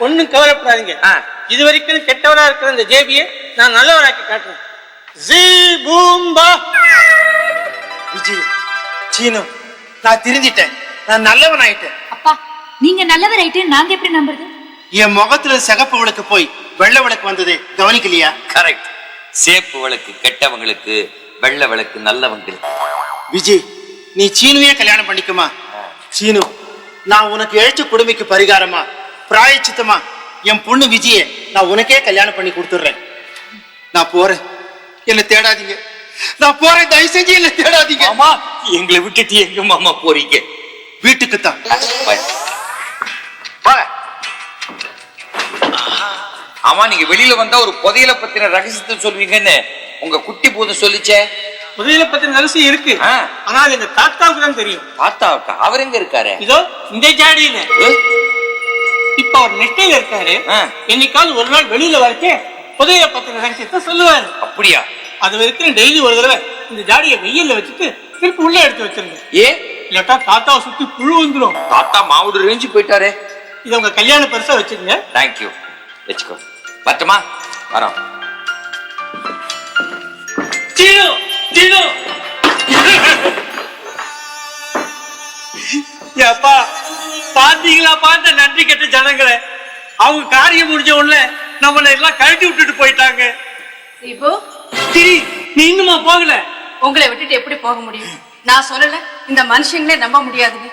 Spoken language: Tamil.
ஒன்னும் கவலைப்படாதீங்க. இது வரைக்கும் கெட்டவரா இருக்கிற இந்த ஜேபியை நான் நல்லவராக்கி காட்டுறேன். ஜி பூம்பா. விஜய், சீனு, நான் திருந்திட்டேன். நான் நல்லவன் ஆயிட்டேன். அப்பா, நீங்க நல்லவர் ஆயிட்டு நாங்க எப்படி நம்புறது? என் முகத்துல சிகப்பு விளக்கு போய் வெள்ளை விளக்கு வந்தது கவனிக்கலையா? கரெக்ட். சேப்பு விளக்கு கெட்டவங்களுக்கு, வெள்ளை விளக்கு நல்லவங்களுக்கு. விஜய், நீ சீனுவே கல்யாணம் பண்ணிக்குமா? சீனு, நான் உனக்கு எழுச்ச கொடுமைக்கு பரிகாரமா, பிராயச்சித்தமா என் பொண்ணு விஜய நான் உனக்கே கல்யாணம் பண்ணி கொடுத்துடுறேன். நான் போறேன், என்ன தேடாதீங்க. நான் போறேன், தயவு செஞ்சு என்ன தேடாதீங்க. மாமா, எங்களை விட்டுட்டு எங்க மாமா போறீங்க? வீட்டுக்கு தான். ஆமா, நீங்க வெளியில வந்தா ஒரு புதையல பத்தின ரகசியத்தை சொல்வீங்கன்னு உங்க குட்டி போது சொல்லிச்சே. புதையல பத்தின ரகசியம் இருக்கு, ஆனால் எங்க தாத்தாவுக்கு தான் தெரியும். தாத்தாவுக்கா? அவர் எங்க இருக்காரு? இதோ இந்த ஜாடியில. இப்ப அவர் நெட்டையில இருக்காரு. என்னைக்காவது ஒரு நாள் வெளியில வரைச்சே புதையல பத்தின ரகசியத்தை சொல்லுவாரு. அப்படியா? அது வரைக்கும் டெய்லி ஒரு தடவை இந்த ஜாடியை வெயில்ல வச்சுட்டு திருப்பி உள்ள எடுத்து வச்சிருங்க. இல்லாட்டா தாத்தாவை சுத்தி புழு வந்துடும். தாத்தா மாவுடு ரேஞ்சு போயிட்டாரு. இது உங்க கல்யாண பரிசா வச்சுக்கங்க. தேங்க்யூ. வச்சுக்கோ. பட்டுமா? வரோம். பாத்தீங்களா பார்த்த நன்றி கெட்ட ஜனங்களை? அவங்க காரியம் முடிஞ்ச உடனே நம்மள எல்லாம் கழட்டி விட்டுட்டு போயிட்டாங்க. நீ இன்னுமா போகல? உங்களை விட்டுட்டு எப்படி போக முடியும்? நான் சொல்லல, இந்த மனுஷங்களே நம்ப முடியாதுன்னு.